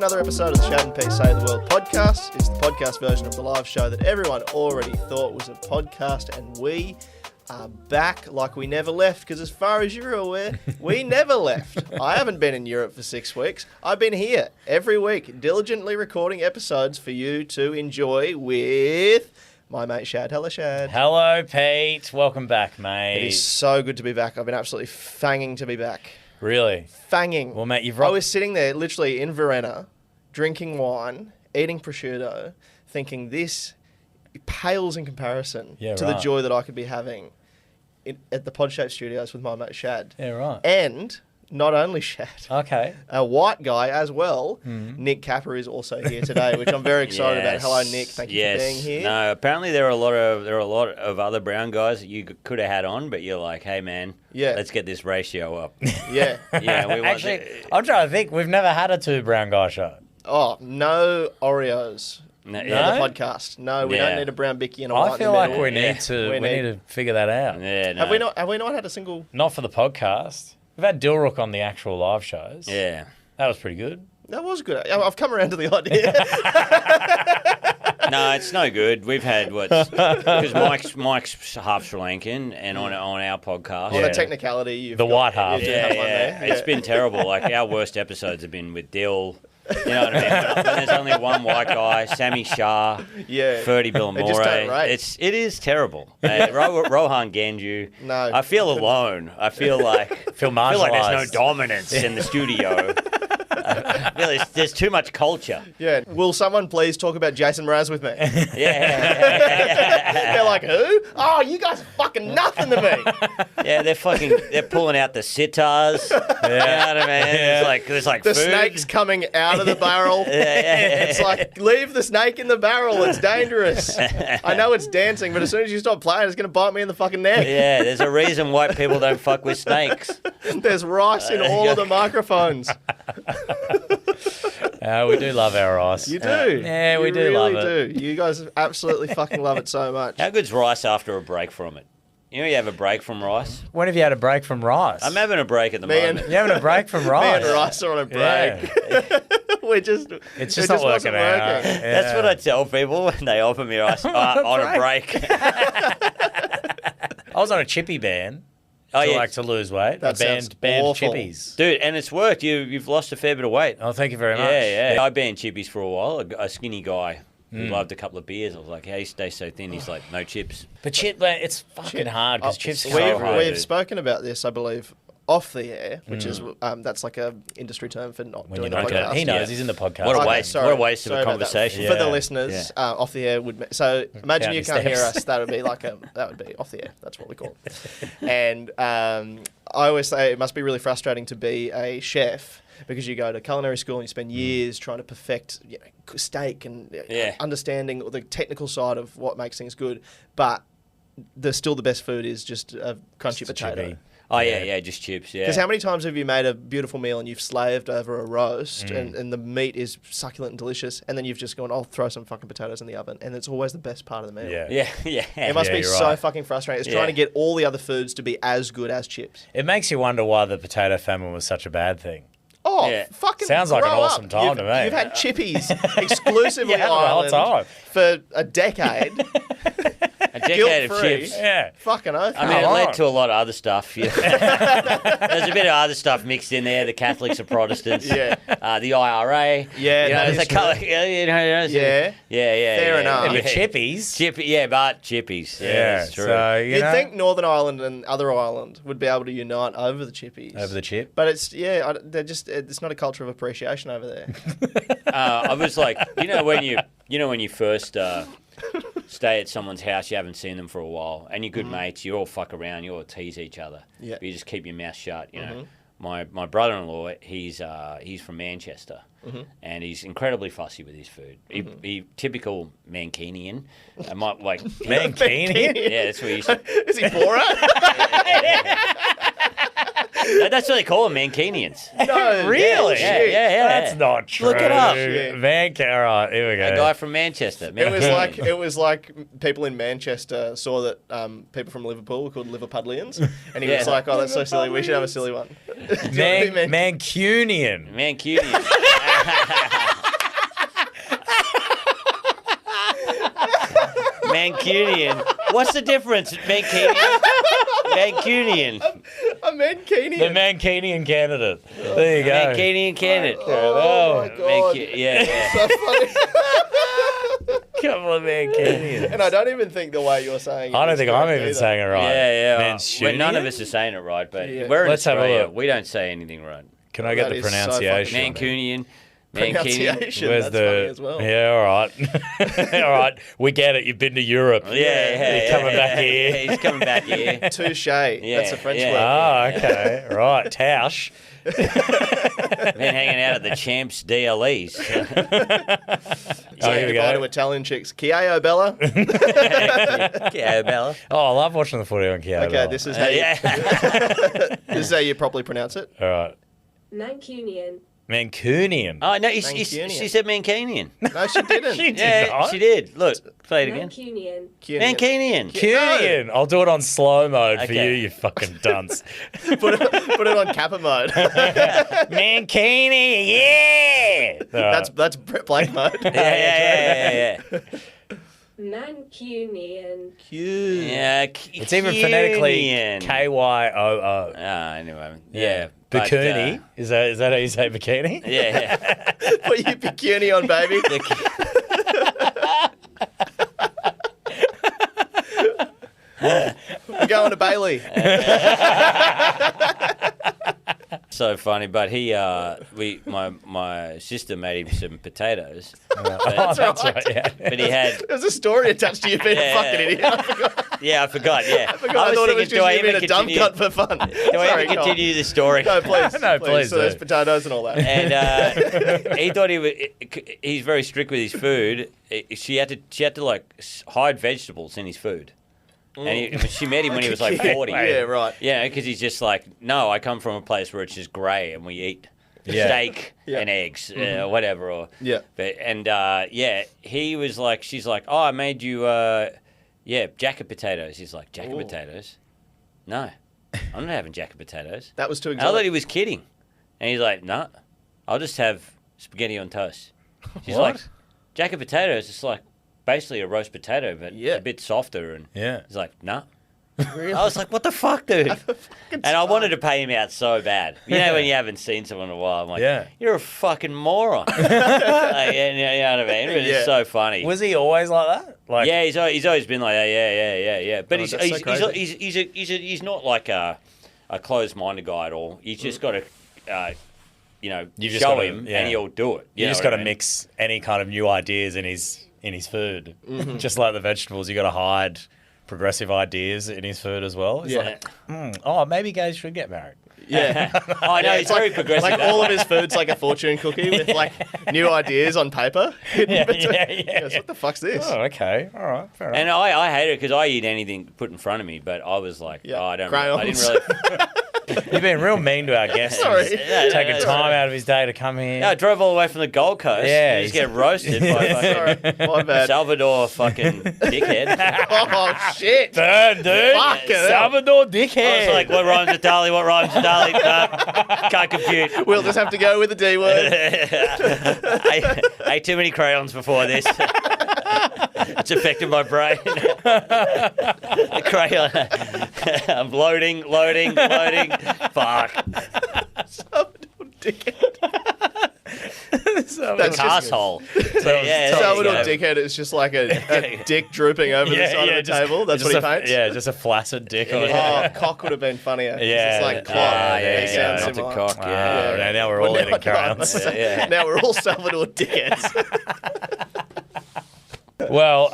another episode of the Shad and Pete Save the World podcast. It's the podcast version of the live show that everyone already thought was a podcast, and we are back like we never left, because as far as you're aware, we never left. I haven't been in Europe for 6 weeks. I've been here every week, diligently recording episodes for you to enjoy with my mate Shad. Hello, Shad. Hello, Pete. Welcome back, mate. It is so good to be back. I've been absolutely fanging to be back. Really? Fanging. Well, mate, I was sitting there literally in Verena, drinking wine, eating prosciutto, thinking this pales in comparison to the joy that I could be having at the Podshape Studios with my mate Shad. Yeah, right. And not only Shad. Okay. A white guy as well. Nick Capper is also here today, which I'm very excited about. Hello, Nick. Thank you for being here. No, apparently there are a lot of other brown guys that you could have had on, but you're like, hey man, let's get this ratio up. Yeah. Yeah. We want Actually, I'm trying to think. We've never had a two brown guy show. Oh, no Oreos. No? The podcast. No, we don't need a brown bicky and a white I feel in the like middle. we need to figure that out. Yeah, no. Have we not had a single? Not for the podcast. We've had Dilrook on the actual live shows. Yeah. That was pretty good. That was good. I've come around to the idea. No, it's no good. We've had because Mike's half Sri Lankan, and on our podcast, On a technicality, you've The got, white half. you do have one there. It's been terrible. Like our worst episodes have been with Dill. You know what I mean? When there's only one white guy, Sammy Shah, Ferdy They just don't Billamore. rate. It is terrible. Rohan Ganju. No. I feel alone. I feel like marginalised. there's no dominance in the studio. There's too much culture. Yeah. Will someone please talk about Jason Mraz with me? Yeah. They're like, who? Oh, you guys are fucking nothing to me. Yeah, they're pulling out the sitars. You know what I mean? Yeah. There's like The food. snake's coming out of the barrel. It's like, leave the snake in the barrel. It's dangerous. I know it's dancing, but as soon as you stop playing, it's going to bite me in the fucking neck. Yeah, there's a reason white people don't fuck with snakes. There's rice in all of the microphones. We do love our rice. You do. Yeah, we You do really love it. do. You guys absolutely fucking love it so much. How good's rice after a break from it? You know you have a break from rice? When have you had a break from rice? I'm having a break at the moment. You're having a break from Me rice? and Rice are on a break. Yeah. It's just not working wasn't out. working. That's what I tell people when they offer me rice on a break. I was on a chippy ban to lose weight. That sounds banned awful. chippies. Dude, and it's worked. You've lost a fair bit of weight. Oh, thank you very much. Yeah. I banned chippies for a while. A skinny guy who loved a couple of beers. I was like, how you stay so thin? He's like, no chips. But it's fucking hard because chips are so hard. We've spoken about this, I believe, off the air, which is that's like a industry term for not doing the podcast. He knows. He's in the podcast. What a Okay, waste! sorry. What a waste of Sorry a about that. conversation. For the listeners, off the air so imagine Count you your can't hear steps. us. That would be off the air. That's what we call it. And I always say it must be really frustrating to be a chef because you go to culinary school and you spend years trying to perfect steak and understanding the technical side of what makes things good, but the best food is just a crunchy potato. chippy. Oh yeah, just chips. Yeah. Because how many times have you made a beautiful meal and you've slaved over a roast and the meat is succulent and delicious, and then you've just gone, I'll throw some fucking potatoes in the oven, and it's always the best part of the meal. Yeah. Yeah. It must be you're so right. fucking frustrating. It's trying to get all the other foods to be as good as chips. It makes you wonder why the potato famine was such a bad thing. Oh, Yeah. fucking Sounds like an grow awesome up. time to me. You've had chippies exclusively Yeah, the whole Ireland time. for a decade. A decade of Guilt-free. chips. Yeah. Fucking oath. I mean, it Come led on. to a lot of other stuff. Yeah. There's a bit of other stuff mixed in there. The Catholics are Protestants. Yeah. The IRA. Yeah, You know, that there's is a couple. true. Yeah. Fair enough. And Yeah. the chippies. Chippies. Yeah, Yeah. that's true. So, You'd know, think Northern Ireland and other Ireland would be able to unite over the chippies. over the chip. But it's not a culture of appreciation over there. I was like, when you first stay at someone's house, you haven't seen them for a while, and you're good mates, you all fuck around, you all tease each other. Yeah. But you just keep your mouth shut. You know, my brother-in-law, he's from Manchester, and he's incredibly fussy with his food. He typical Mancunian. I might like Mancunian? Yeah, that's what he used to. Is he Borat? That's what they call them, Mancunians. No, Really? Yeah. That's not true. Look it up. Yeah. All right, here we go. A guy from Manchester. It was like people in Manchester saw that people from Liverpool were called Liverpudlians, and he was like, "Oh, that's so silly. We should have a silly one." Mancunian. Mancunian. Mancunian. What's the difference? Mancunian. A Mancunian. The Mancunian candidate. There you go. Mancunian candidate. Oh, my God. Yeah. So funny. Couple of Mancunians. And I don't even think the way you're saying it I don't is think I'm correct even either. saying it right. Yeah. Mancunian? Well, none of us are saying it right, but Yeah. we're in Let's have a Australia. look. We don't say anything right. Can I get That the is so pronunciation? fucking Mancunian. Pronunciation. Where's That's the? funny as well. Yeah, all right, all right. We get it. You've been to Europe. Yeah. You're coming back here. He's coming back here. Touche. That's a French word. Ah, okay, right. Tausch. Been hanging out at the Champs DLEs. Oh, here we Goodbye go. to Italian chicks. Chiao Bella. Yeah, Bella. Oh, I love watching the footy on Kia. Okay, this is how you, Yeah. this is how you properly pronounce it. All right. Mancunian. Mancunian. Oh, no, Mancunian. she said Mancunian. No, she didn't. She did Yeah, not. she did. Look, play it again. Mancunian. Mancunian. Mancunian. I'll do it on slow mode for Okay. you fucking dunce. Put it on Kappa mode. Mancunian, yeah. All right. That's Brett Blake mode. Yeah. Mancunian. Cute. Yeah, It's even phonetically Kynyan. K-Y-O-O. Anyway, yeah. but, Bikini? Is that how you say bikini? Yeah. Put your bikini on, baby. We're going to Bailey. So funny, but my sister made him some potatoes. Oh, that's right, yeah. But he had, There's a story attached to you being Yeah. a fucking idiot. I forgot. yeah, I forgot, yeah. I thought it was just you being a dumb cunt for fun. Do I Sorry, ever go on. continue the story? No, please. No, please So there's do. potatoes and all that. And he thought he's very strict with his food. She had to like hide vegetables in his food. And she met him when he was like 40. Yeah, right. Yeah, because he's just like, no, I come from a place where it's just grey and we eat Yeah. steak Yeah. and eggs, whatever. Or Yeah. he was like, she's like, oh, I made you, jacket potatoes. He's like, jacket potatoes? No, I'm not having jacket potatoes. That was too And I thought exotic. he was kidding, and he's like, no, I'll just have spaghetti on toast. She's What? like, jacket potatoes. It's like basically a roast potato, but Yeah. a bit softer. And Yeah. he's like, no. I was like, what the fuck, dude? And I wanted to pay him out so bad. You know when you haven't seen someone in a while, I'm like, Yeah. you're a fucking moron. Like, you know what I mean? It's Yeah. so funny. Was he always like that? Like, Yeah, he's always been like, yeah. But Oh, that's so crazy. he's not like a closed-minded guy at all. He's just got to, You've just show gotta- him yeah. and he'll do it. You know just what got to I mean? mix any kind of new ideas in his food. Mm-hmm. Just like the vegetables, you got to hide progressive ideas in his food as well. It's Yeah. like, oh, maybe gays should get married. Yeah. I know, he's very like, progressive. like that all way. of his food's like a fortune cookie with like new ideas on paper. Yeah. He goes, what the fuck's this? Oh, okay. All right. Fair enough. And I hate it because I eat anything put in front of me, but I was like, Yeah. I didn't Crayons. really. You've been real mean to our guests. Sorry. Taking time out of his day to come here. Yeah, I drove all the way from the Gold Coast. Yeah, You just get roasted by Sorry, fucking my bad. Salvador fucking dickhead. Oh shit! Burn, dude. Fucking hell. Salvador dickhead. I was like, what rhymes with Dali? What rhymes with Dali? Can't compute. We'll just have to go with the D word. I ate too many crayons before this. It's affected my brain. The crayon. I'm loading. Fuck. Salvador dickhead. That's just- Asshole. Salvador dickhead is just like a dick drooping over the side of the table. That's what he paints. Yeah, just a flaccid dick on it. Oh, cock would have been funnier. Yeah. It's like clock. there They you sound go. Not similar. a cock, Oh, yeah. now we're all Well, eating crayons. Yeah. Now we're all Salvador dickheads. Well,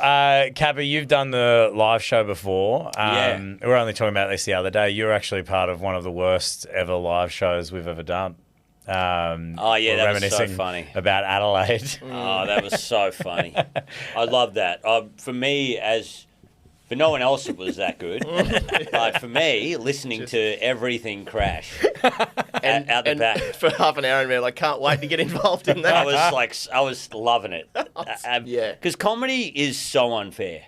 Kappa, you've done the live show before. Yeah. We were only talking about this the other day. You're actually part of one of the worst ever live shows we've ever done. Oh, yeah, we're that was so reminiscing funny. about Adelaide. Oh, that was so funny. I love that. For me, for no one else, it was that good. But for me, listening to everything crash out the back. For half an hour and we're like, can't wait to get involved in that. I was loving it. Yeah. Because comedy is so unfair.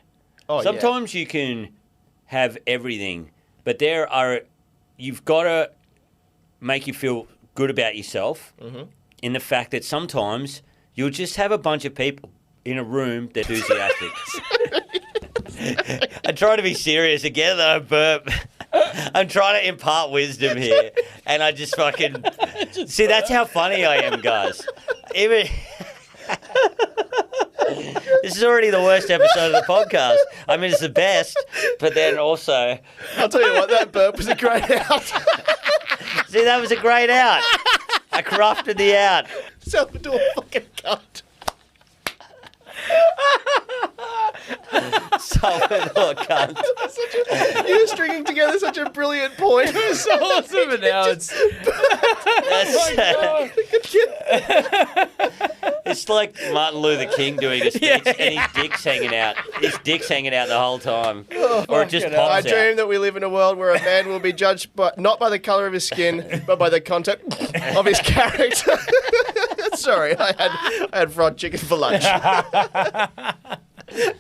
Oh, yeah. Sometimes you can have everything, but you've got to make you feel good about yourself in the fact that sometimes you'll just have a bunch of people in a room that are enthusiastic. I'm trying to be serious again, though, burp. I'm trying to impart wisdom here, and I just fucking see. That's how funny I am, guys. Even this is already the worst episode of the podcast. I mean, it's the best, but then also, I'll tell you what, that burp was a great out. see, that was a great out. I crafted the out. Salvador fucking cunt. Salvador cunt. You're stringing together such a brilliant point. It was so awesome, and now it's... It's like Martin Luther King doing a speech, and his dick's hanging out. His dick's hanging out the whole time, or it just pops I out. dream that we live in a world where a man will be judged not by the colour of his skin, but by the content of his character. Sorry, I had fried chicken for lunch.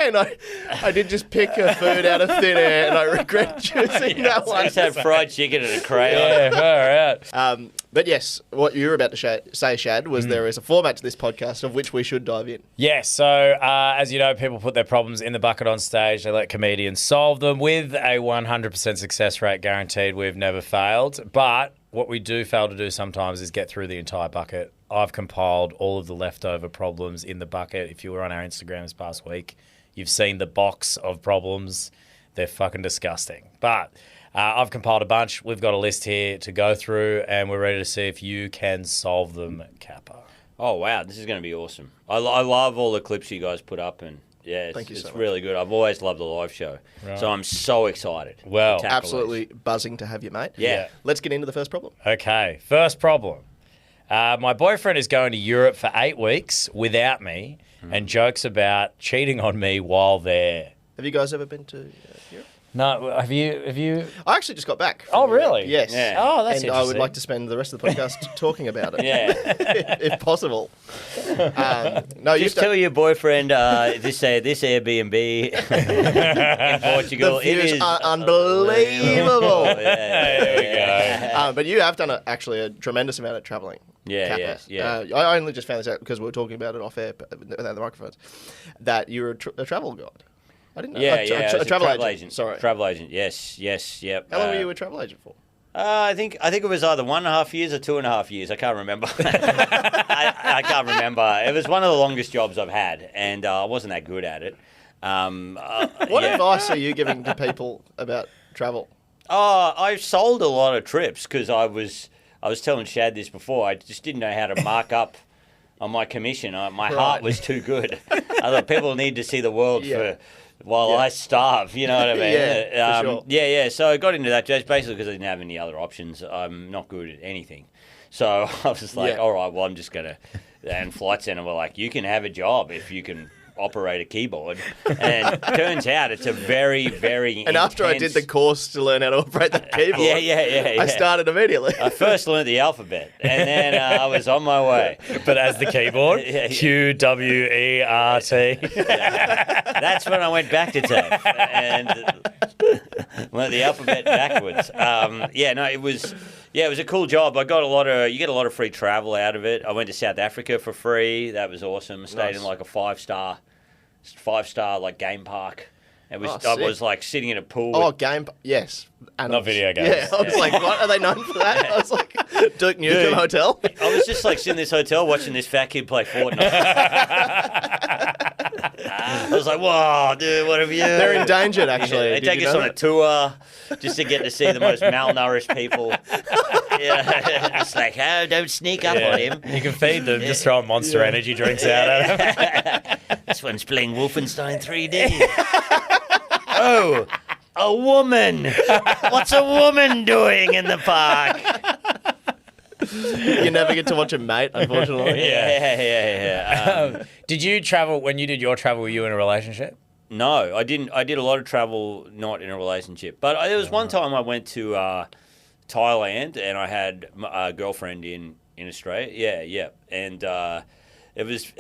And I did just pick a food out of thin air, and I regret choosing that one. I just had fried chicken and a crayon. Yeah, all right. But yes, what you were about to say, Shad, was there is a format to this podcast of which we should dive in. Yes, so as you know, people put their problems in the bucket on stage. They let comedians solve them with a 100% success rate guaranteed. We've never failed. But what we do fail to do sometimes is get through the entire bucket. I've compiled all of the leftover problems in the bucket. If you were on our Instagram this past week, you've seen the box of problems. They're fucking disgusting. But I've compiled a bunch. We've got a list here to go through, and we're ready to see if you can solve them, Kappa. Oh, wow. This is going to be awesome. I love all the clips you guys put up, and yeah, it's really good. I've always loved the live show. Right. So I'm so excited. Well, to tackle Absolutely this. buzzing to have you, mate. Yeah. Let's get into the first problem. Okay, first problem. My boyfriend is going to Europe for 8 weeks without me and jokes about cheating on me while there. Have you guys ever been to Europe? No, have you? I actually just got back. Oh, from Europe. really? Yes. Yeah. Oh, that's and interesting. I would like to spend the rest of the podcast talking about it. Yeah. if possible. No, Just tell your boyfriend this Airbnb in Portugal. The views it is are unbelievable. Yeah, There we go. But you have done actually a tremendous amount of travelling. Yeah, Kappa. yeah. I only just found this out because we were talking about it off air without the microphones. That you're a travel guide. I didn't know. I was A travel agent. Sorry. Travel agent. Yes, yep. How long were you a travel agent for? I think it was either 1.5 years or 2.5 years. I can't remember. I can't remember. It was one of the longest jobs I've had, and I wasn't that good at it. What advice are you giving to people about travel? Oh, I sold a lot of trips because I was telling Shad this before. I just didn't know how to mark up on my commission. My heart was too good. I thought people need to see the world while I starve. You know what I mean? Yeah, for sure. Yeah. So I got into that just basically because I didn't have any other options. I'm not good at anything. So I was just like, all right, well, I'm just going to... And Flight Centre were like, you can have a job if you can operate a keyboard. And turns out it's a very, very And after I did the course to learn how to operate that keyboard, I started immediately. I first learned the alphabet, and then I was on my way. But as the keyboard, Yeah. QWERT. That's when I went back to tape and learned the alphabet backwards. It was a cool job. You get a lot of free travel out of it. I went to South Africa for free. That was awesome. Stayed in like a five-star like game park. I was like sitting in a pool. Oh, yes. Not video games. Yeah, I was like, what are they known for that? I was like, Duke Nukem Hotel. I was just like sitting in this hotel watching this fat kid play Fortnite. I was like, whoa, dude, what have you? They're endangered, actually. They Did take you us know on a that? tour just to get to see the most malnourished people. It's like, oh, don't sneak up on him. You can feed them, just throwing Monster Energy drinks out at them. This one's playing Wolfenstein 3D. Oh, a woman. What's a woman doing in the park? You never get to watch a mate, unfortunately. Yeah. Did you travel, when you did your travel, were you in a relationship? No, I didn't. I did a lot of travel not in a relationship. But there was one time I went to Thailand and I had a girlfriend in Australia. Yeah. And it was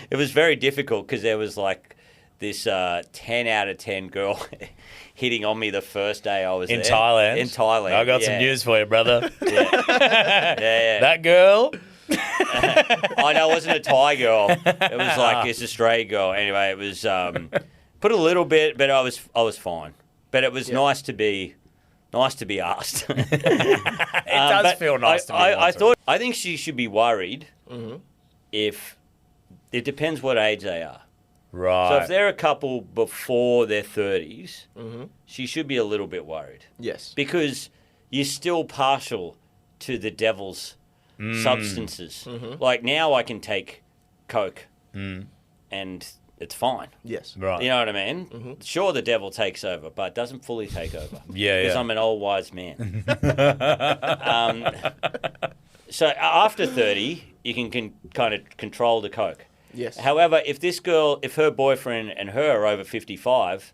it was very difficult because there was like this 10 out of 10 girl hitting on me the first day I was In there. Thailand? In Thailand. I got some news for you, brother. Yeah. That girl... I know it wasn't a Thai girl. It was like this Australian girl. Anyway, it was Put a little bit, but I was fine. But it was nice to be asked. It does feel nice to be wanted. I think she should be worried if it depends what age they are. Right. So if they're a couple before their 30s, she should be a little bit worried. Yes. Because you're still partial to the devil's substances. Like now I can take Coke and it's fine. Yes. Right. You know what I mean? Sure, the devil takes over, but it doesn't fully take over. Yeah, Because I'm an old wise man. So after 30, you can kind of control the Coke. Yes. However, if her boyfriend and her are over 55,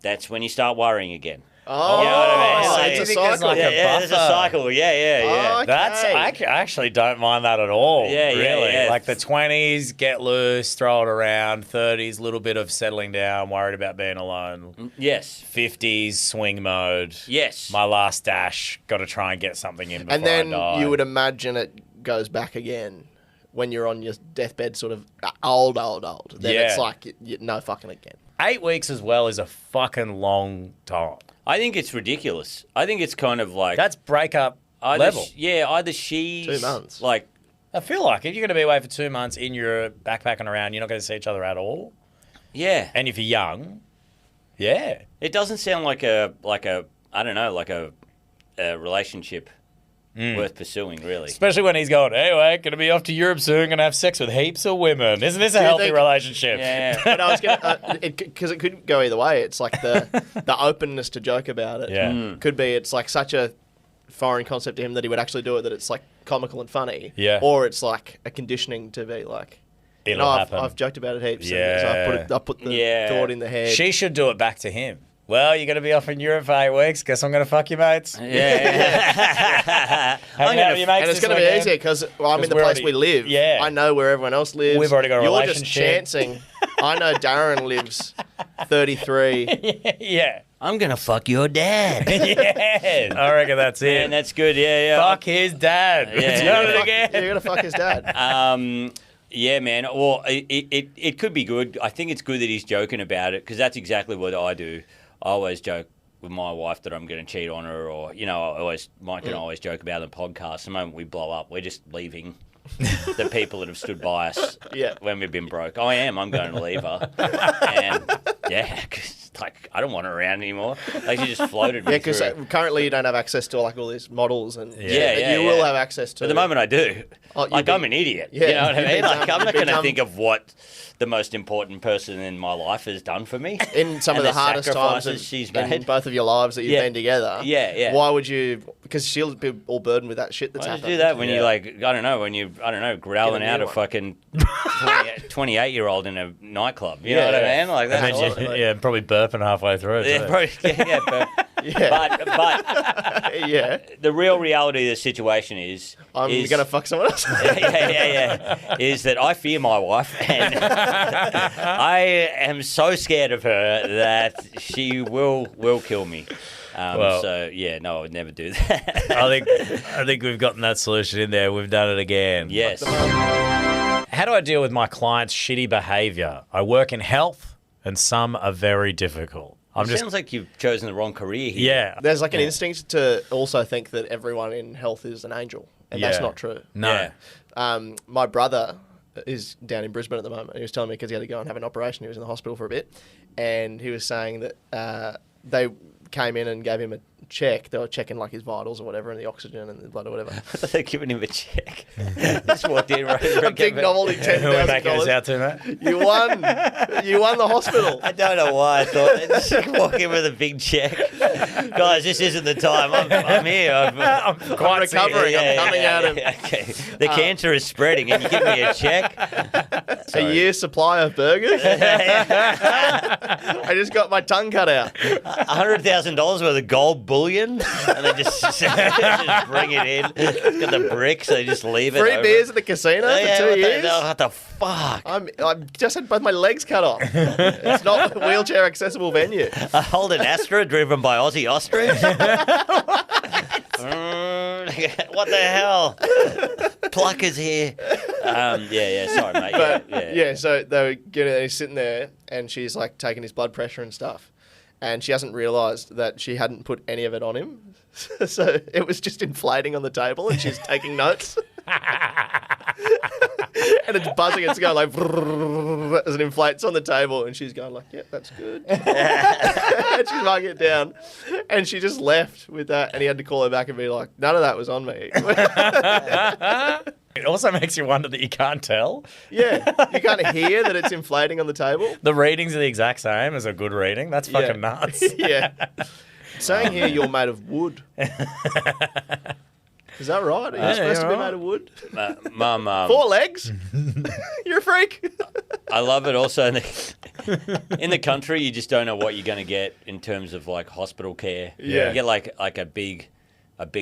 that's when you start worrying again. Oh, You know what I mean? so Like, it's a you think there's cycle. like Yeah, a there's a buffer. cycle. Yeah. Okay. That's I actually don't mind that at all. Yeah, really. yeah. Like the 20s, get loose, throw it around. 30s, little bit of settling down, worried about being alone. Yes. 50s, swing mode. Yes. My last dash, got to try and get something in before And then I die. you would imagine it goes back again when you're on your deathbed, sort of old. Then Yeah. it's like no fucking again. 8 weeks as well is a fucking long time. I think it's ridiculous. I think it's kind of like That's breakup either level. either she's 2 months. like I feel like if you're going to be away for 2 months in your backpacking around, you're not going to see each other at all. yeah. And if you're young, yeah. It doesn't sound like a I don't know, like a relationship worth pursuing, really. Especially when he's going, anyway, going to be off to Europe soon, going to have sex with heaps of women. Isn't this a you healthy think- relationship? Yeah. But I was gonna because it could go either way. It's like the openness to joke about it. Yeah. Could be it's like such a foreign concept to him that he would actually do it that it's like comical and funny. Yeah. Or it's like a conditioning to be like. It'll happen. I've joked about it heaps. Yeah. And so I put the thought in the head. She should do it back to him. Well, you're going to be off in Europe for 8 weeks. Guess I'm going to fuck your mates. Yeah. Hang out with your mates And it's this going to be weekend. easier because I'm in the we're place already- we live. Yeah. I know where everyone else lives. We've already got a You're relationship. just chancing. I know Darren lives 33. Yeah. I'm gonna fuck your dad. Yeah. I reckon that's it. And that's good. Yeah. Fuck his dad. Yeah. Done it again. You're going to fuck his dad. Yeah, man. Well, it could be good. I think it's good that he's joking about it because that's exactly what I do. I always joke with my wife that I'm going to cheat on her, or Mike and I always joke about it on the podcast. The moment we blow up, we're just leaving the people that have stood by us when we've been broke. I'm going to leave her, and because I don't want her around anymore. Like she just floated me. Yeah, because through. currently you don't have access to like all these models, and you Yeah. will have access to. At the moment, I do. Oh, I'm an idiot. Yeah, you know what I you've mean? been Like, dumb- I'm not you've been going to dumb. think of what the most important person in my life has done for me. in some of and the hardest times sacrifices she's in made. both of your lives that you've Yeah. been together. Yeah. Why would you? Because she'll be all burdened with that shit that's Why did happened. you do that when Yeah. you growling Get a out new a one. fucking 28-year-old in a nightclub? You know what I mean? Like And that's then awesome. yeah, probably burping halfway through. Yeah, too. probably, but Yeah, the real reality of the situation is I'm is, gonna fuck someone else. is that I fear my wife and I am so scared of her that she will kill me. Well- I would never do that. I think we've gotten that solution in there. We've done it again. Yes. How do I deal with my clients' shitty behaviour? I work in health, and some are very difficult. Sounds like you've chosen the wrong career here. Yeah. There's like an instinct to also think that everyone in health is an angel, and that's Yeah. not true. No. Yeah. My brother is down in Brisbane at the moment. He was telling me because he had to go and have an operation. He was in the hospital for a bit, and he was saying that they came in and gave him a check. They were checking like his vitals or whatever, and the oxygen and the blood or whatever. They're giving him a check. Just walked in right A big novelty Who are we making us $10,000. out to, mate? You won. You won the hospital. I don't know why I thought just walk in with a big check. Guys, this isn't the time. I'm here. I'm I'm recovering. I'm coming out of Okay. The cancer is spreading, and you give me a check. a year's supply of burgers. I just got my tongue cut out. $100,000 worth of gold bullion, and they just bring it in. It's got the bricks, they just leave it. Free over. beers at the casino for 2 years. What the fuck? I'm just had both my legs cut off. It's not a wheelchair accessible venue. A Holden Astra driven by Aussie ostrich? What the hell? Pluckers here. Sorry, mate. But, so they were he's sitting there, and she's like taking his blood pressure and stuff, and she hasn't realised that she hadn't put any of it on him, so it was just inflating on the table, and she's taking notes. And it's buzzing, it's going like as it inflates on the table, and she's going like, yeah, that's good. And she's marking it down, and she just left with that, and he had to call her back and be like, none of that was on me. It also makes you wonder that you can't tell. Yeah, you can't hear that it's inflating on the table. The readings are the exact same as a good reading. That's fucking nuts. Yeah. Saying here you're made of wood. Is that right? Are you supposed to be made of wood? Mum. 4 legs? You're a freak. I love it also. In the country, you just don't know what you're going to get in terms of like hospital care. Yeah. You get like a big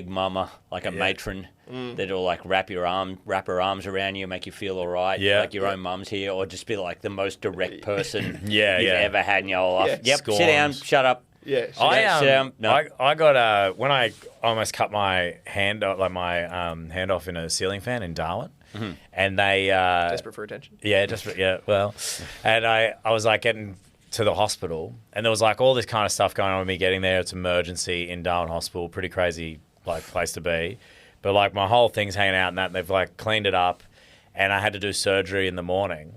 mama, like a matron that'll like wrap her arms around you, make you feel all right. Yeah. Like your own mum's here, or just be like the most direct person you've ever had in your life. Yeah. Yep, sit down, shut up. Yeah. I got when I almost cut my hand off, hand off in a ceiling fan in Darwin, and they Desperate for attention. Yeah, desperate. Yeah, well, and I was like getting to the hospital, and there was like all this kind of stuff going on with me getting there. It's emergency in Darwin Hospital, pretty crazy like place to be, but like my whole thing's hanging out and that, and they've like cleaned it up, and I had to do surgery in the morning.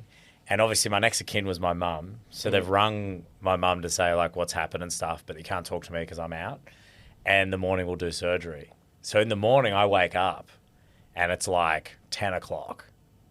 And obviously my next of kin was my mum. So they've rung my mum to say, like, what's happened and stuff, but you can't talk to me because I'm out. And in the morning we'll do surgery. So in the morning I wake up and it's like 10 o'clock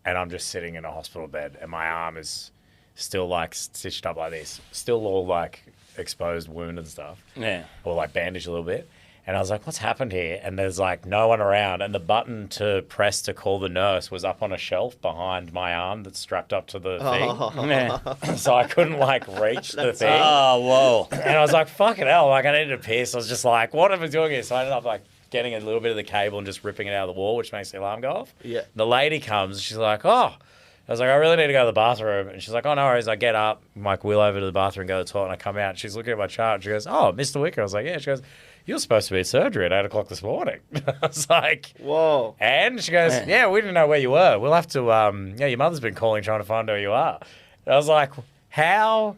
and I'm just sitting in a hospital bed and my arm is still, like, stitched up like this. Still all, like, exposed wound and stuff. Yeah. Or, like, bandaged a little bit. And I was like, what's happened here? And there's, like, no one around. And the button to press to call the nurse was up on a shelf behind my arm that's strapped up to the thing. Yeah. So I couldn't, like, reach the thing. Oh, whoa. And I was like, fucking hell, like, I needed to piss. I was just like, what am I doing here? So I ended up, like, getting a little bit of the cable and just ripping it out of the wall, which makes the alarm go off. Yeah. The lady comes, and she's like, oh. I was like, I really need to go to the bathroom. And she's like, oh, no worries. I get up, like, wheel over to the bathroom, go to the toilet, and I come out. And she's looking at my chart. And she goes, oh, Mr. Wicker. I was like, yeah. She goes, you're supposed to be at surgery at 8 o'clock this morning. I was like, whoa. And she goes, yeah, we didn't know where you were. We'll have to, your mother's been calling trying to find where you are. And I was like, how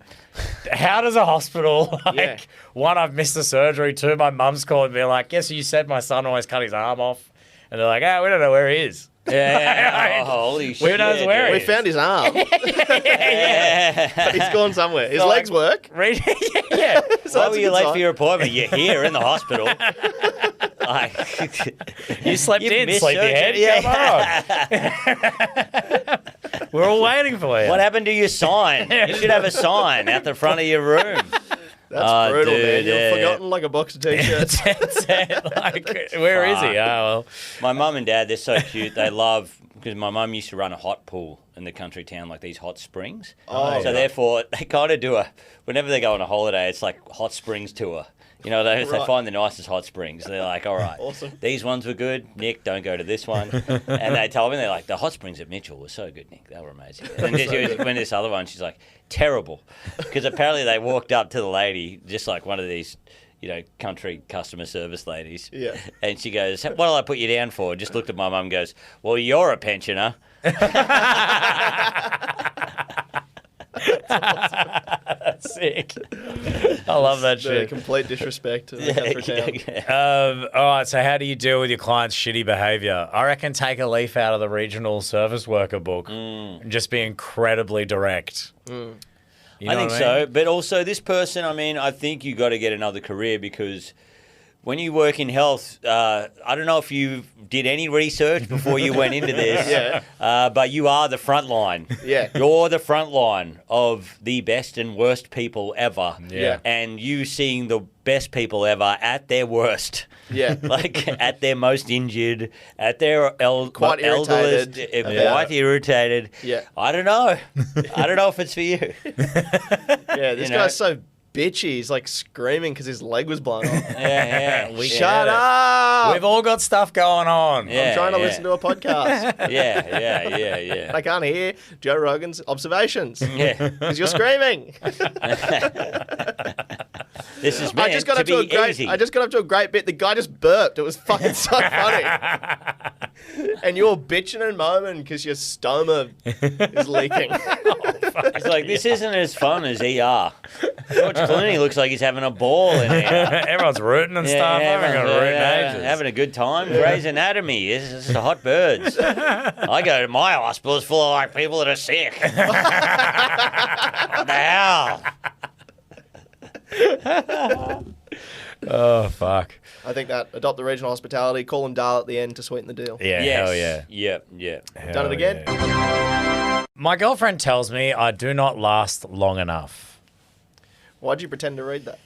does a hospital, like, one, I've missed the surgery, two, my mum's calling me like, yes, you said my son always cut his arm off. And they're like, we don't know where he is. Yeah. Holy shit. Who knows where he We is? found his arm. Yeah. But he's gone somewhere. His legs work. Yeah. So Why that's were a you good late sign. for your appointment? You're here in the hospital. You slept You've in, missed sleepyhead. surgery. Come on. We're all waiting for you. What happened to your sign? You should have a sign out the front of your room. That's brutal, dude, man. You've yeah. forgotten like a box of t-shirts. Like, where is he? Oh, well. My mum and dad, they're so cute. They love, because my mum used to run a hot pool in the country town, like these hot springs. So therefore, they kind of do whenever they go on a holiday, it's like hot springs tour. You know, they find the nicest hot springs. They're like, all right, Awesome. These ones were good. Nick, don't go to this one. And they told me, they're like, the hot springs at Mitchell were so good, Nick. They were amazing. And then she went to this other one. She's like, terrible. Because apparently they walked up to the lady, just like one of these, country customer service ladies. Yeah. And she goes, what'll I put you down for? Just looked at my mum and goes, well, you're a pensioner. That's sick. I love that The shit. complete disrespect to the country town. All right, so how do you deal with your client's shitty behaviour? I reckon take a leaf out of the regional service worker book and just be incredibly direct. You know I think what I mean? so. But also this person, I think you got to get another career, because when you work in health, I don't know if you did any research before you went into this, but you are the front line. Yeah. You're the front line of the best and worst people ever. Yeah. And you seeing the best people ever at their worst. Yeah. Like at their most injured, at their Quite elderest, irritated. quite irritated. Yeah. I don't know. I don't know if it's for you. Yeah, this You know? guy's so bitchy. He's like screaming because his leg was blown off. Yeah. Shut up! We've all got stuff going on. Yeah. I'm trying to listen to a podcast. Yeah. I can't hear Joe Rogan's observations Yeah. because you're screaming. This is meant to be easy. I just got up to a great bit. The guy just burped. It was fucking so funny. And you're bitching and moaning because your stoma is leaking. It's like, this isn't as fun as ER. George Clooney looks like he's having a ball in here. Everyone's rooting and stuff. Having a good time. Grey's Anatomy. This is the hot birds. I go to my hospital, it's full of like people that are sick. What the hell? Oh, fuck. I think that adopt the regional hospitality, call them Dahl at the end to sweeten the deal. Yeah, Yes. hell yeah. Yeah. Done it again? Yeah. My girlfriend tells me I do not last long enough. Why'd you pretend to read that?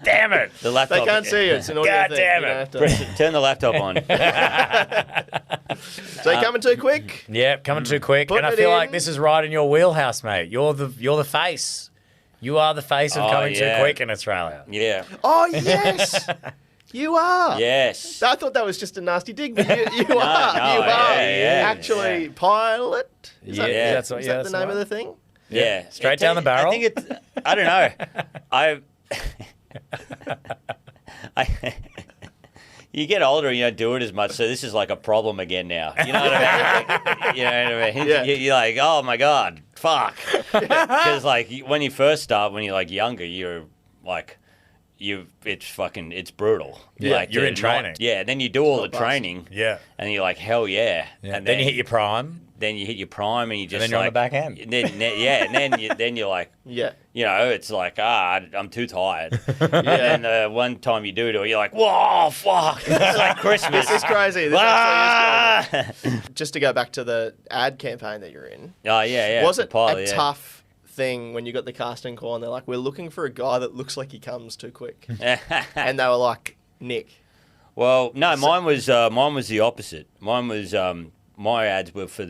Damn it. The laptop. They can't see you. It's an audio God thing. damn You it. don't have to- Turn the laptop on. So you're coming too quick? Yeah, coming too quick. Putting And I it feel in. like this is right in your wheelhouse, mate. You're the face. You are the face of Oh, coming yeah. too quick in Australia. Yeah. Oh, yes. You are. Yes. I thought that was just a nasty dig, but you are. no, You are. yeah, actually pilot. Is that, Yeah. That's what, is yeah, that that's the name right. of the thing? Yeah. Straight down the barrel? I think it's. I don't know. You get older and you don't do it as much, so this is like a problem again now. You know what I mean? You know what I mean? Yeah. You're like, oh my God, fuck. Because like when you first start, when you're like younger, you're like, it's brutal. Yeah, like, you're in not- training. Yeah, then you do all the bust. training. Yeah. And you're like, hell yeah. Yeah. And then you hit your prime. Then you hit your prime and you just then you're on like, the back end. and then you're like, Yeah. you know, it's like, I'm too tired. And then one time you do it, you're like, whoa, fuck. It's like Christmas. This is crazy. This actually is crazy. Just to go back to the ad campaign that you're in, Oh, yeah. was it Pilot, a yeah. tough thing when you got the casting call and they're like, we're looking for a guy that looks like he comes too quick? And they were like, Nick. Well, no, mine was the opposite. Mine was my ads were for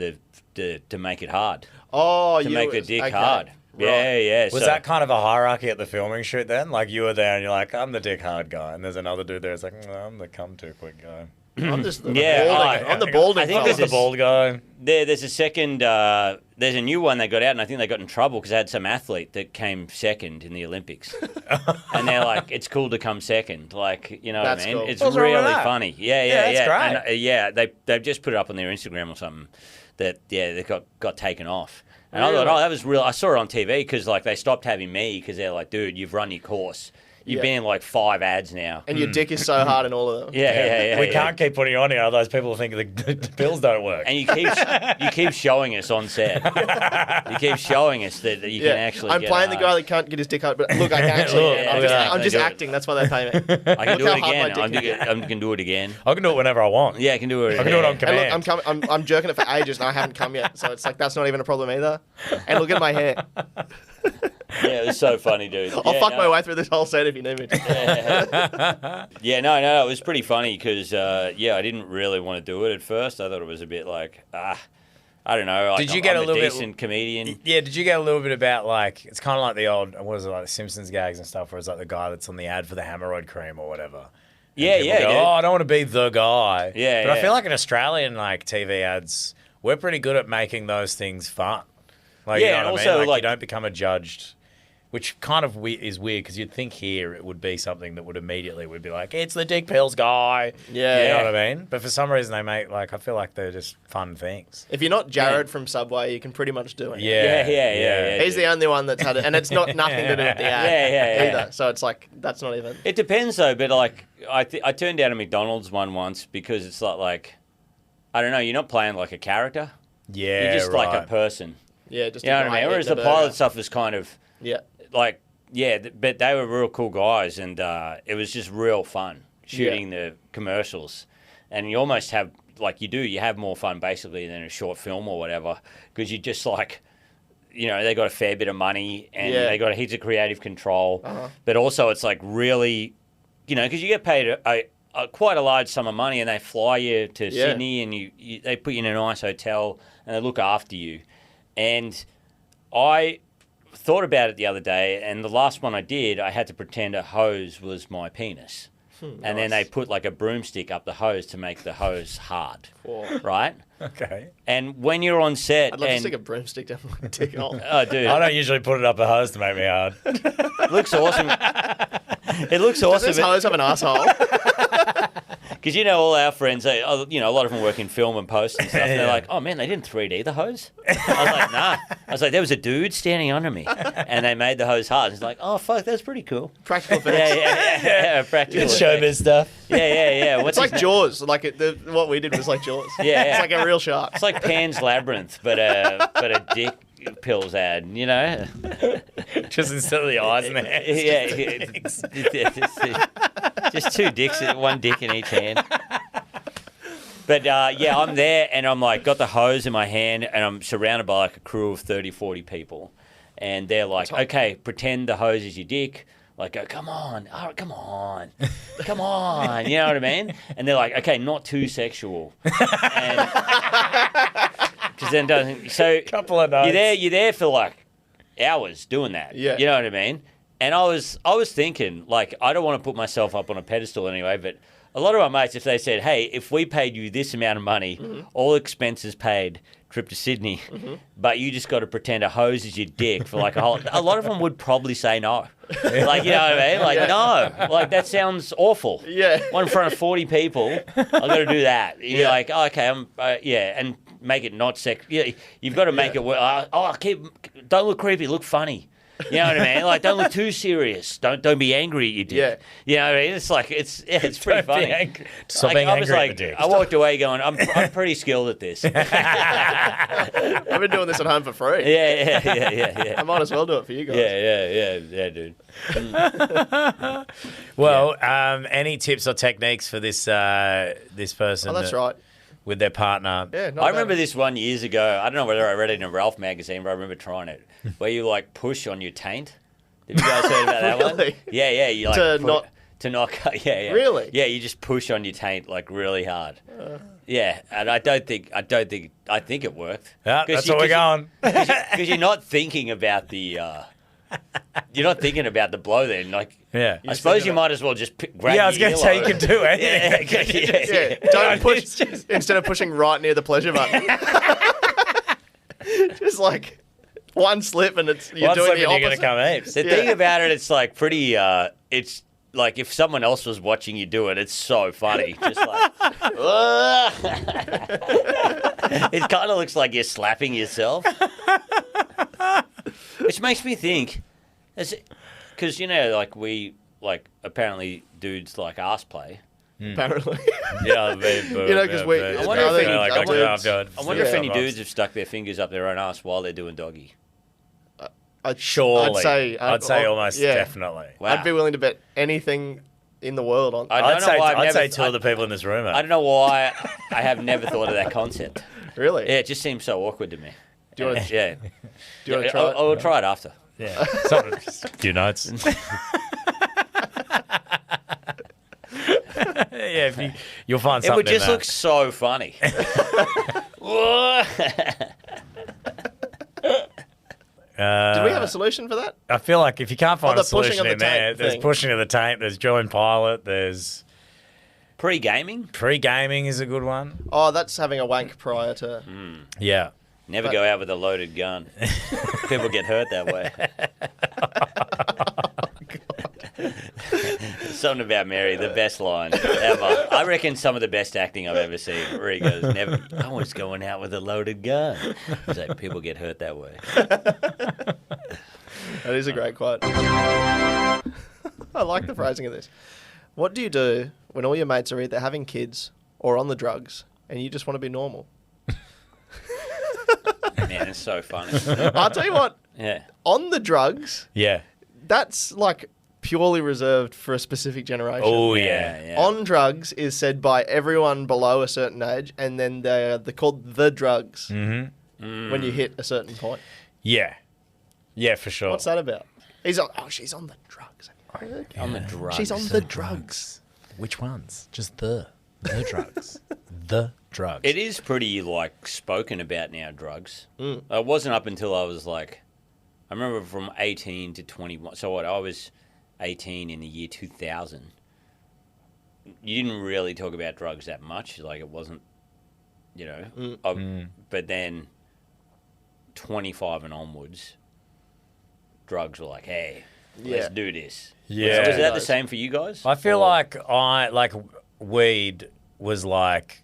to make it hard, Oh, to you make the was- dick okay. hard. Right. Yeah. Was so, that kind of a hierarchy at the filming shoot then? Like you were there and you're like, I'm the dick hard guy. And there's another dude there who's like, I'm the come too quick guy. I'm just the Yeah, balding. I'm the balding. I think I fella. was the bald guy. There's a second. There's a new one they got out, and I think they got in trouble because they had some athlete that came second in the Olympics, and they're like, "It's cool to come second." Like, you know That's what I mean? cool. It's What's wrong with really that? funny. Yeah. that's great. And, they've just put it up on their Instagram or something that they got taken off. And I Really? thought, oh, that was real. I saw it on TV because like they stopped having me because they're like, dude, you've run your course. You've Yeah. been in like 5 ads now. And your dick is so hard in all of them. Yeah. We can't keep putting you on here, otherwise people will think the pills don't work. And you keep showing us on set. You keep showing us that you can actually. I'm get playing the hard. guy that can't get his dick hard, but look, I can actually. Look, I'm look just, at that. I'm just Do it. acting. That's why they pay me. I can do Look it how hard again. my I dick can do it again. I can do it whenever I want. Yeah, I can do it. I can do it on And command. look, I'm jerking it for ages and I haven't come yet, so it's like that's not even a problem either. And look at my hair. Yeah, it was so funny, dude. I'll fuck my way through this whole set if you need me to. Yeah, no, it was pretty funny because I didn't really want to do it at first. I thought it was a bit like I don't know. Like, Did you get I'm a little bit- decent comedian? Yeah, did you get a little bit about like it's kind of like the old what is it like the Simpsons gags and stuff where it's like the guy that's on the ad for the hemorrhoid cream or whatever. And Yeah, people yeah, go, dude. oh, I don't want to be the guy. Yeah, but I yeah. feel like in Australian like TV ads, we're pretty good at making those things fun. Like, Yeah, you know and what I also, mean? like- you don't become a judged. Which kind of is weird because you'd think here it would be something that would immediately would be like, it's the dick pills guy. Yeah. You know what I mean? But for some reason they make like, I feel like they're just fun things. If you're not Jared from Subway, you can pretty much do it. Yeah. He's the only one that's had it, and it's not nothing to do with the ad Yeah. either. So it's like that's not even. It depends though, but like I turned down a McDonald's one once because it's like I don't know. You're not playing like a character. Yeah, You're just right. like a person. Yeah, just. You know what I mean? Whereas the pilot stuff is kind of Yeah. like, but they were real cool guys, and it was just real fun shooting the commercials. And you almost have, like you have more fun basically than a short film or whatever, because you just like, you know, they got a fair bit of money and they got heaps of creative control. But also it's like really, you know, because you get paid quite a large sum of money and they fly you to Sydney and they put you in a nice hotel and they look after you. And I thought about it the other day, and the last one I did, I had to pretend a hose was my penis. and then they put like a broomstick up the hose to make the hose hard, Oh. right? Okay. And when you're on set, I'd love to and stick a broomstick down my dick hole. oh, dude, I don't usually put it up a hose to make me hard. it looks awesome. It looks Does awesome this hose have an asshole? because all our friends, a lot of them work in film and post and stuff. And they're Yeah. like, "Oh man, they didn't 3D the hose." I was like, "Nah." I was like, "There was a dude standing under me, and they made the hose hard." It's like, "Oh fuck, that's pretty cool." Practical effects. Yeah, practical. It's effects. showbiz stuff. Yeah. It's like Jaws. Like what we did was like Jaws. Yeah. It's like a real shark. It's like Pan's Labyrinth, but a dick pills ad, Just instead of the eyes and the hands. Just two dicks, one dick in each hand. But I'm there and I'm like, got the hose in my hand and I'm surrounded by like a crew of 30, 40 people. And they're like, okay, pretend the hose is your dick. Like, go, come on, come on. You know what I mean? And they're like, okay, not too sexual. Because then doesn't. So Couple of notes. you're there for like hours doing that. Yeah. You know what I mean? And I was thinking, like, I don't want to put myself up on a pedestal anyway, but a lot of my mates, if they said, hey, if we paid you this amount of money, all expenses paid, trip to Sydney, but you just got to pretend a hose is your dick for like a lot of them would probably say no. Like, you know what I mean? Like, no. Like, that sounds awful. Yeah. One in front of 40 people, I've got to do that. You're like, oh, okay, and make it not sex. Yeah, you've got to make it work. Don't look creepy, look funny. You know what I mean? Like, don't look too serious. Don't be angry at your dick. Yeah. You know what I mean? It's like it's pretty funny. Stop being I was angry like, at the dick. I walked away going, I'm pretty skilled at this. I've been doing this at home for free. Yeah. I might as well do it for you guys. Yeah, dude. Well, any tips or techniques for this person? Oh, that's right. With their partner. Yeah, not I bad. remember this one years ago. I don't know whether I read it in a Ralph magazine, but I remember trying it, where you like push on your taint. Have you guys heard about that Really? one? Yeah. You like to knock. Yeah. Really? Yeah, you just push on your taint like really hard. Yeah, and I think it worked. Yeah, that's where we're going. Because you're not thinking about the. You're not thinking about the blow then. Like, Yeah. I suppose you might as well just grab Yeah, I was your going to say you earlobe. can do anything. Yeah, don't push instead of pushing right near the pleasure button. Just like one slip and you're One doing slip the and you're opposite. going to come heaps. The thing about it, it's like pretty. It's like if someone else was watching you do it, it's so funny. Just like, it kind of looks like you're slapping yourself, which makes me think, because apparently dudes like ass play. Apparently. Yeah, because we- I wonder if any- I wonder if Yeah. any dudes have stuck their fingers up their own ass while they're doing doggy. Surely. I'd say almost definitely. Wow. I'd be willing to bet anything in the world on. I don't know why I'd say two of the people in this room. I don't know why I have never thought of that concept. Really? Yeah, it just seems so awkward to me. Do you want to? Yeah. Do you want to try it? I'll try it after. Yeah. Something, just a few notes. Yeah, you'll find It something would just in that. look so funny. Did we have a solution for that? I feel like if you can't find the a pushing solution of in the there, taint there's thing. pushing of the taint, there's join pilot, there's Pre-gaming? pre-gaming is a good one. Oh, that's having a wank prior to. Yeah. Never go out with a loaded gun. People get hurt that way. Something about Mary, the best line ever. I reckon some of the best acting I've ever seen. Where he goes, "Never, I was going out with a loaded gun." It's like people get hurt that way. That is a great quote. I like the phrasing of this. What do you do when all your mates are either having kids or on the drugs and you just want to be normal? Man, it's so funny. I'll tell you what, Yeah. on the drugs, Yeah. that's like purely reserved for a specific generation. Oh, yeah. Yeah. On drugs is said by everyone below a certain age, and then they're called the drugs when you hit a certain point. Yeah. Yeah, for sure. What's that about? He's on. Oh, she's on the drugs. On the drugs. She's on the drugs. Which ones? Just the drugs. The drugs. It is pretty, like, spoken about now, drugs. It wasn't up until I was, like, I remember from 18 to 21. So what, I was 18 in the year 2000. you didn't really talk about drugs that much. Like it wasn't, but then 25 and onwards, drugs were like, hey, let's do this. Yeah. Was that the same for you guys? I feel like weed was like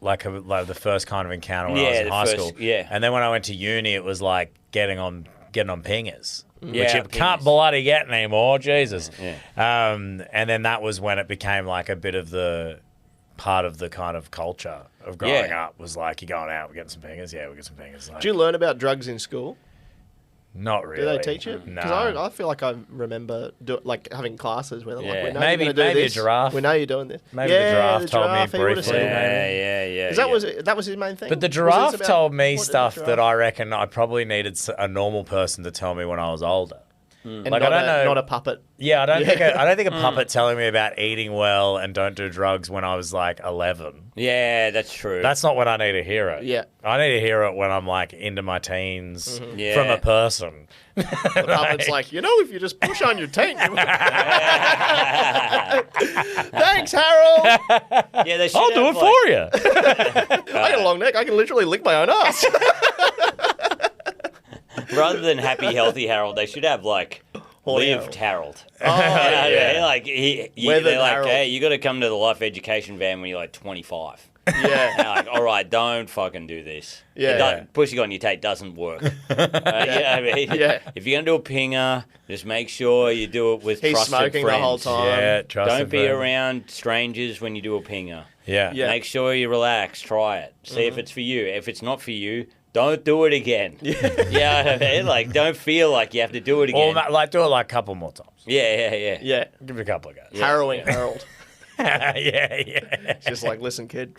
the first kind of encounter when I was in high school. Yeah. And then when I went to uni, it was like getting on pingers. Yeah, which you can't bloody get anymore, Jesus. Yeah. And then that was when it became like a bit of the part of the kind of culture of growing up was like, you're going out, we're getting some pingers. Yeah, we get some pingers. Like, Do you learn about drugs in school? not really. Do they teach it? No. Because I feel like I remember having classes where they're like, we know Maybe you're going to do a this. giraffe. We know you're doing this. Maybe the giraffe told me he would've briefly. said Yeah. that was his main thing? But the Was giraffe this about- told me what did the stuff giraffe- that I reckon I probably needed a normal person to tell me when I was older. And Like, not I don't know. not a puppet. Yeah, I don't think a puppet telling me about eating well and don't do drugs when I was like 11. Yeah, that's true. That's not when I need to hear it. Yeah. I need to hear it when I'm like into my teens Yeah. from a person. The puppet's like, if you just push on your taint. Thanks, Harold. Yeah, they should I'll do it for you. I got a long neck. I can literally lick my own ass. Rather than happy, healthy Harold, they should have like Horny lived Harold. Oh, Yeah, like Weathered they're like, Harold. hey, you got to come to the life education van when you're like 25. Yeah. And like, all right, don't fucking do this. Yeah. Pushing on your tape doesn't work. You know what I mean? Yeah. If you're gonna do a pinger, just make sure you do it with He's trusted smoking friends. the whole time. Yeah, trusted Don't be friend. around strangers when you do a pinger. Yeah. Yeah. Make sure you relax. Try it. See if it's for you. If it's not for you, don't do it again. Yeah. You know what I mean? Like, don't feel like you have to do it again. Or like do it like a couple more times. Yeah. Yeah. Give it a couple of goes. Harrowing Harold. yeah. Just like, listen, kid.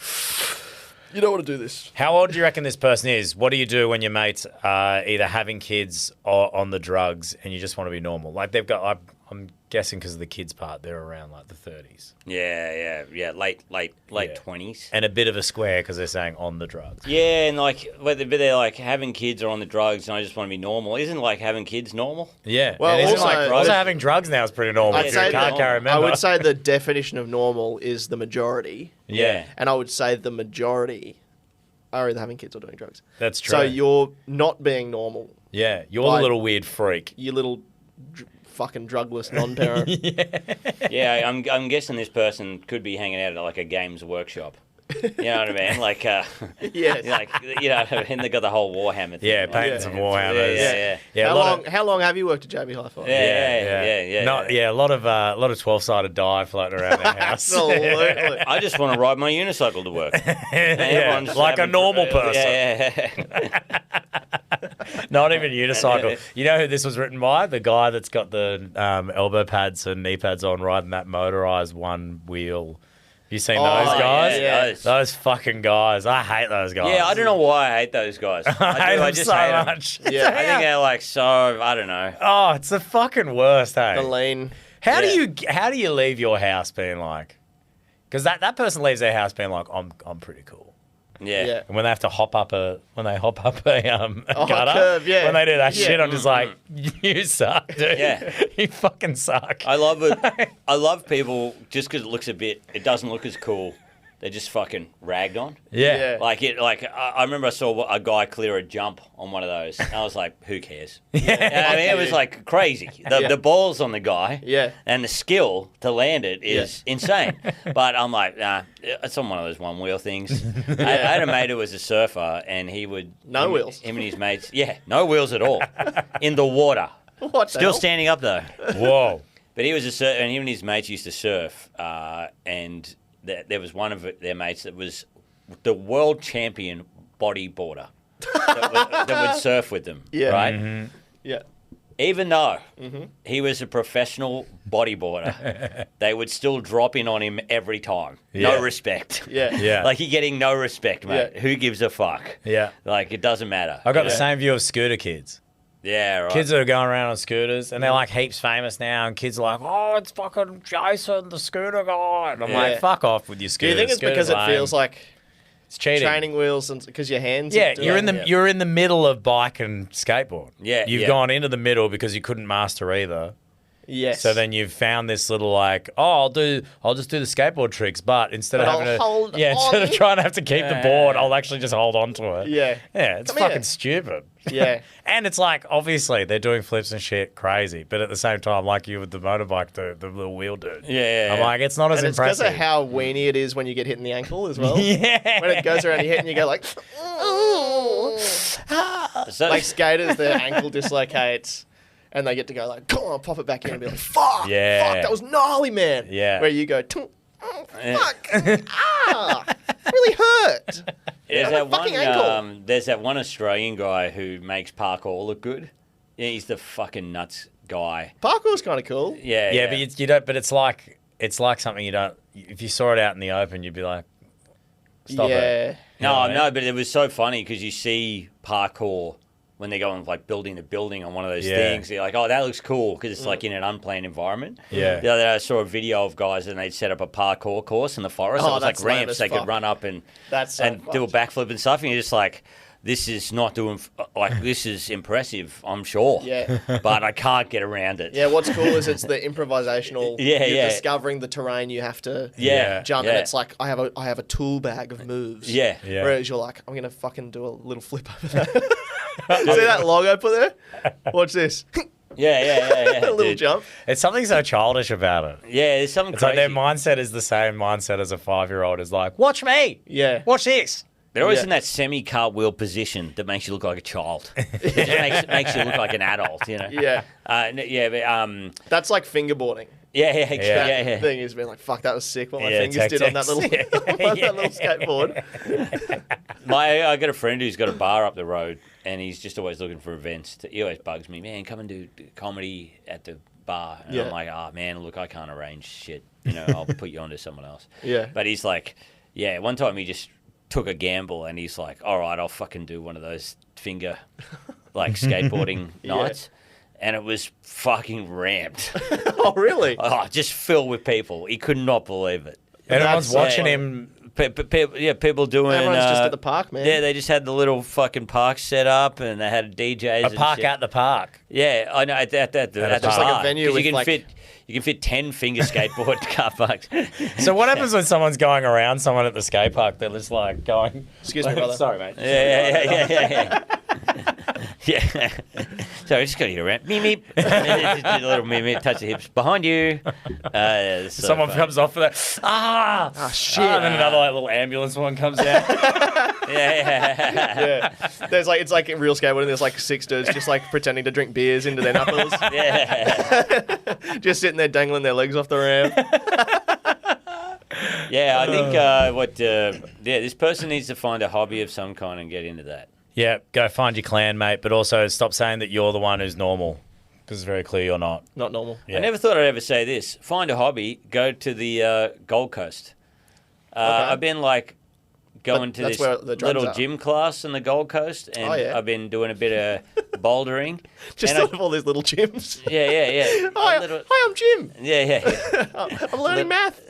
You don't want to do this. How old do you reckon this person is? What do you do when your mates are either having kids or on the drugs and you just want to be normal? Like they've got, I'm guessing because of the kids part, they're around like the 30s. Yeah. Late 20s. And a bit of a square because they're saying on the drugs. Yeah, and like, whether they're like having kids or on the drugs and I just want to be normal. Isn't like having kids normal? Yeah. Well, And isn't also- also having drugs now is pretty normal. I'd if you say can't that- remember. I would say the definition of normal is the majority. Yeah. And I would say the majority are either having kids or doing drugs. That's true. So you're not being normal. Yeah. You're Like- the little weird freak. You little fucking drugless non-parent. Yeah, I'm guessing this person could be hanging out at like a games workshop. You know what I mean? Like, Yes. like you know, and they got the whole Warhammer thing. Yeah, like, painting some Warhammers. Yeah. How long have you worked at JB Hi-Fi? Yeah. A lot of 12-sided die floating around the house. Absolutely. I just want to ride my unicycle to work. Everyone's like a having- normal person. Yeah. Not even unicycle. You know who this was written by? The guy that's got the elbow pads and knee pads on riding that motorised one wheel. You seen those guys? yeah. Those fucking guys. I hate those guys. Yeah, I don't know why I hate those guys. I hate them just so hate 'em. much. Yeah. I think they're like so, I don't know. Oh, it's the fucking worst, hey? The lean. How do you leave your house being like? Because that person leaves their house being like, I'm pretty cool. Yeah. Yeah. And when they have to hop up a gutter, curve, yeah. when they do that Yeah. shit, I'm just like, you suck, dude. Yeah. You fucking suck. I love it. I love people just because it doesn't look as cool. They're just fucking ragged on. Yeah. I remember I saw a guy clear a jump on one of those. And I was like, who cares? Yeah. I mean, it was like crazy. The balls on the guy. Yeah. And the skill to land it is insane. But I'm like, nah, it's on one of those one wheel things. I had a mate who was a surfer and he would. No wheels. Him and his mates. Yeah, no wheels at all. In the water. What the Still hell? standing up though. Whoa. But he was a surfer, and him and his mates used to surf, and there was one of their mates that was the world champion bodyboarder that would surf with them, Yeah. right? Mm-hmm. Yeah. Even though he was a professional bodyboarder, they would still drop in on him every time. Yeah. No respect. Yeah. Yeah. Like, you're getting no respect, mate. Yeah. Who gives a fuck? Yeah. Like, it doesn't matter. I got the same view of scooter kids. Yeah, right. Kids that are going around on scooters, and they're like heaps famous now, and kids are like, oh, it's fucking Jason, the scooter guy. And I'm Yeah. like, fuck off with your Do scooter. you think it's because it feels like it's cheating? training wheels and because your hands? Yeah, are you're in the middle of bike and skateboard. Yeah, You've yeah. gone into the middle because you couldn't master either. Yes. So then you've found this little like, I'll just do the skateboard tricks, but instead of But having I'll hold instead of on. trying to have to keep the board, I'll actually just hold on to it. Yeah. Yeah, it's Come fucking here. stupid. Yeah. And it's like, obviously, they're doing flips and shit crazy, but at the same time, like you with the motorbike, the little wheel dude. Yeah. I'm like, it's not as And it's because impressive. of how weenie it is when you get hit in the ankle as well. Yeah. When it goes around your head and you go like, ooh. So, Like skaters, their ankle dislocates. And they get to go like, come on, pop it back in and be like, fuck, Yeah. fuck, that was gnarly, man. Yeah. Where you go, fuck, really hurt. there's my that one. fucking ankle. There's that one Australian guy who makes parkour look good. Yeah, he's the fucking nuts guy. Parkour's kind of cool. Yeah, Yeah, but you don't. But it's like something you don't. If you saw it out in the open, you'd be like, stop yeah. it. You know No, what I mean? no, but it was so funny because you see parkour when they're going like building the building on one of those Yeah. things. You're like, oh, that looks cool because it's like in an unplanned environment. Yeah. The other day I saw a video of guys and they'd set up a parkour course in the forest. Oh, it was like that's lame ramps as they fuck. could run up and That's so do a fucked. backflip and stuff. And you're just like, this is not doing like this is impressive, I'm sure. Yeah. But I can't get around it. Yeah, what's cool is it's the improvisational. Yeah, you're yeah. discovering the terrain you have to Yeah. jump, yeah. and it's like I have a tool bag of moves. Yeah. Yeah. Whereas you're like, I'm gonna fucking do a little flip over that. You see that logo I put there? Watch this. Yeah. A little dude. jump. It's something so childish about it. Yeah, there's something It's like their crazy. mindset is the same mindset as a 5-year-old. Is like, watch me. Yeah. Watch this. They're always Yeah. in that semi-cartwheel position that makes you look like a child. It just makes you look like an adult, you know? Yeah. That's like fingerboarding. Yeah. That thing is being like, fuck, that was sick. What my Yeah, fingers did on that little, on Yeah. that little skateboard. I got a friend who's got a bar up the road, and he's just always looking for events. He always bugs me, man, come and do comedy at the bar. And Yeah. I'm like, oh, man, look, I can't arrange shit. You know, I'll put you on to someone else. Yeah. But he's like, yeah, one time he just took a gamble, and he's like, all right, I'll fucking do one of those finger, like, skateboarding Yeah. nights. And it was fucking ramped. Oh, really? Oh, just filled with people. He could not believe it. Everyone's That's watching so- him. People doing. Everyone's just at the park, man. Yeah, they just had the little fucking park set up, and they had DJs. A and park shit. at the park. Yeah, I know. At the Just park. like a venue 'Cause with you can like- fit. You can fit 10 finger skateboard car parks. So what happens when someone's going around someone at the skate park? They're just like going. Excuse me, brother. Sorry, mate. Yeah. Yeah. So I just got you around. Meep meep. Just a little meep meep. Touch the hips behind you. It's so Someone fun. comes off for that. Ah, shit. And then another like little ambulance one comes out. Yeah. Yeah. There's like, it's like in real skateboarding, there's like 6 dudes just like pretending to drink beers into their knuckles. Yeah. Just sitting there dangling their legs off the ramp. Yeah, I think this person needs to find a hobby of some kind and get into that. Yeah, go find your clan, mate. But also stop saying that you're the one who's normal, because it's very clear you're not. Not normal. Yeah. I never thought I'd ever say this. Find a hobby, go to the Gold Coast. I've been like going But to that's this where the drugs little are. gym class in the Gold Coast, and Oh, yeah. I've been doing a bit of bouldering. Just And out of all these little gyms. Yeah. Hi, A little- hi, I'm Jim. yeah. I'm learning math.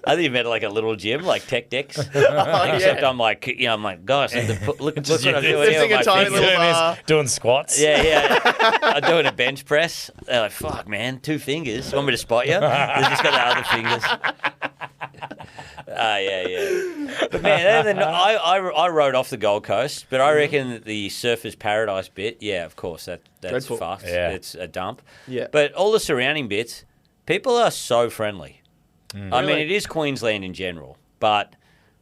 I think you meant like a little gym, like Tech Decks. Except yeah. I'm like, gosh, look what I'm Just doing you- here Lifting with a my tiny fingers. little Doing, bar. doing squats. Yeah. I'm doing a bench press. They're like, fuck, man, 2 fingers. Want me to spot you? They just got the other fingers. Yeah. But man, then I rode off the Gold Coast, but I reckon that the Surfers Paradise bit, yeah, of course, that's Dreadful. fucked. Yeah. It's a dump. Yeah. But all the surrounding bits, people are so friendly. I mean, Really? it is Queensland in general, but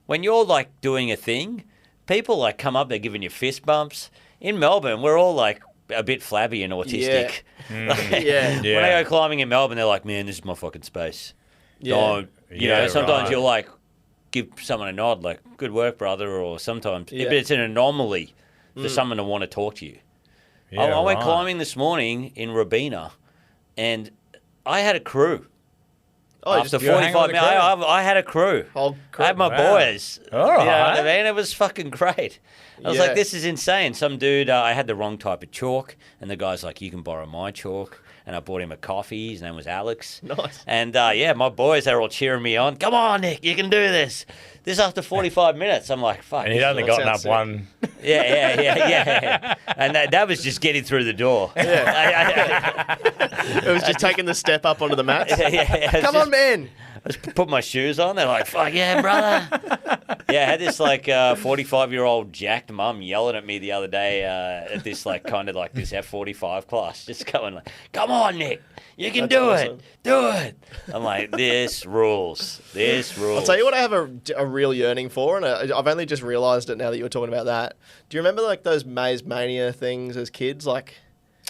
when you're like doing a thing, people like come up, they're giving you fist bumps. In Melbourne, we're all like a bit flabby and autistic. Yeah. Yeah. When I go climbing in Melbourne, they're like, man, this is my fucking space. Yeah. Don't. You Yeah, know, sometimes right. you'll like give someone a nod, like, good work, brother, or sometimes, Yeah. but it's an anomaly for someone to want to talk to you. Yeah, I went right. climbing this morning in Robina, and I had a crew. Oh, After just you were hanging 45 with minutes, the crew? I had a crew. whole I had my Wow. boys. All right. You know what I mean? It was fucking great. I was Yeah. like, this is insane. Some dude, I had the wrong type of chalk, and the guy's like, you can borrow my chalk. And I bought him a coffee. His name was Alex. Nice. And yeah, my boys, they're all cheering me on. Come on, Nick, you can do this. This after 45 minutes. I'm like, fuck. And he'd this is only awesome. gotten up sounds Yeah. And that was just getting through the door. It was just taking the step up onto the mats. Come on, man. I just put my shoes on. They're like, fuck yeah, brother. Yeah, I had this like 45-year-old jacked mum yelling at me the other day at this like kind of like this F45 class, just going like, come on, Nick. You can do it. Do it. I'm like, this rules. This rules. I'll tell you what I have a real yearning for, and I've only just realised it now that you were talking about that. Do you remember like those Maze Mania things as kids? Like,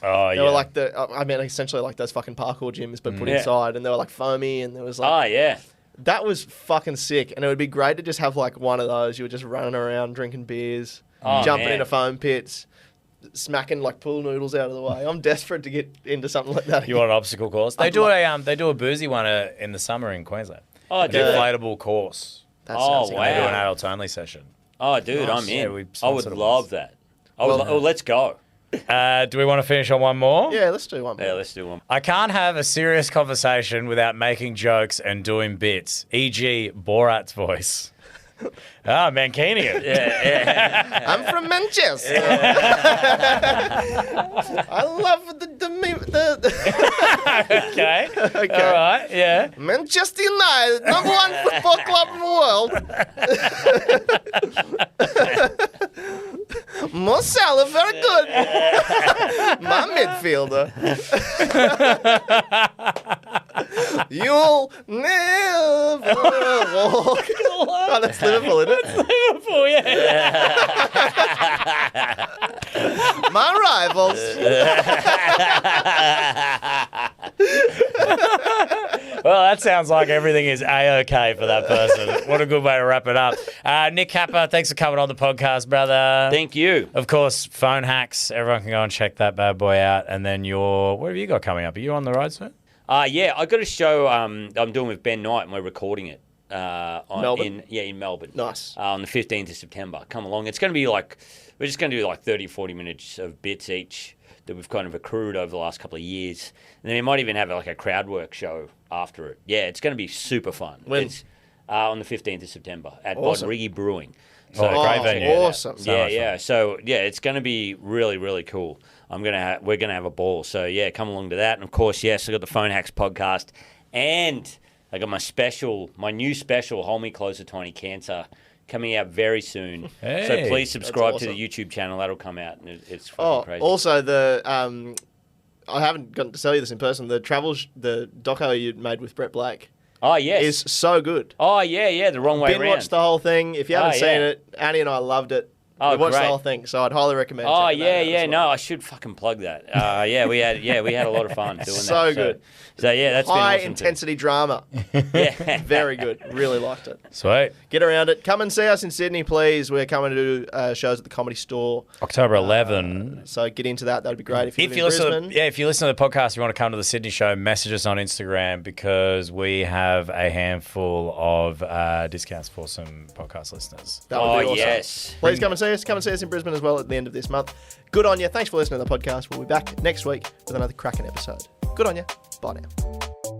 they were like essentially like those fucking parkour gyms, but put inside, and they were like foamy, and there was like... Oh, yeah. That was fucking sick, and it would be great to just have like one of those. You were just running around, drinking beers, jumping into foam pits, smacking like pool noodles out of the way. I'm desperate to get into something like that. You want an obstacle course? They do a boozy one in the summer in Queensland. Oh, an inflatable course. That sounds They do an adults only session. Oh, dude, I'm in. Yeah, I would love that. Let's go. Do we want to finish on one more? Yeah, let's do one more. Yeah, let's do one. I can't have a serious conversation without making jokes and doing bits, e.g. Borat's voice. Mancunian. I'm from Manchester. I love the Okay. All right. Yeah. Manchester United, number one football club in the world. Mo Salah, very good. My midfielder. You'll never walk. Oh, that's Liverpool, isn't it? Liverpool, yeah. My rivals. Well, that sounds like everything is A-OK for that person. What a good way to wrap it up. Nick Capper, thanks for coming on the podcast, brother. Thank you. Of course, Phone Hacks. Everyone can go and check that bad boy out. And then what have you got coming up? Are you on the road soon? Yeah, I got a show I'm doing with Ben Knight, and we're recording it. Melbourne? In Melbourne. Nice. On the 15th of September. Come along. It's going to be like, we're just going to do like 30, 40 minutes of bits each that we've kind of accrued over the last couple of years. And then we might even have like a crowd work show after it. Yeah, it's going to be super fun. When? It's on the 15th of September at Awesome. Bodrigi Brewing. Great venue. Awesome. Yeah. So yeah, it's going to be really, really cool. We're gonna have a ball. So yeah, come along to that. And of course, yes, I got the Phone Hacks podcast, and I got my new special, Hold Me Closer, Tiny Cancer, coming out very soon. Hey, so please subscribe awesome. to the YouTube channel. That'll come out, and it's fucking crazy. Also I haven't gotten to tell you this in person. The doco you made with Brett Blake. Oh yes, is so good. Oh yeah, the wrong way around. Watched the whole thing. If you haven't seen it, Annie and I loved it. Oh, we watched great. the whole thing, so I'd highly recommend. Oh checking that out as well. no, I should fucking plug that. We had a lot of fun doing that. So good. So yeah, that's high been awesome intensity drama. Yeah, Very good. Really liked it. Sweet. Get around it. Come and see us in Sydney, please. We're coming to do shows at the Comedy Store. October 11. So get into that. That'd be great. If you live in Brisbane. If you listen to the podcast, you want to come to the Sydney show, message us on Instagram because we have a handful of discounts for some podcast listeners. That would be awesome. Yes. Please come and see us. Come and see us in Brisbane as well at the end of this month. Good on you. Thanks for listening to the podcast. We'll be back next week with another cracking episode. Good on you. Bye now.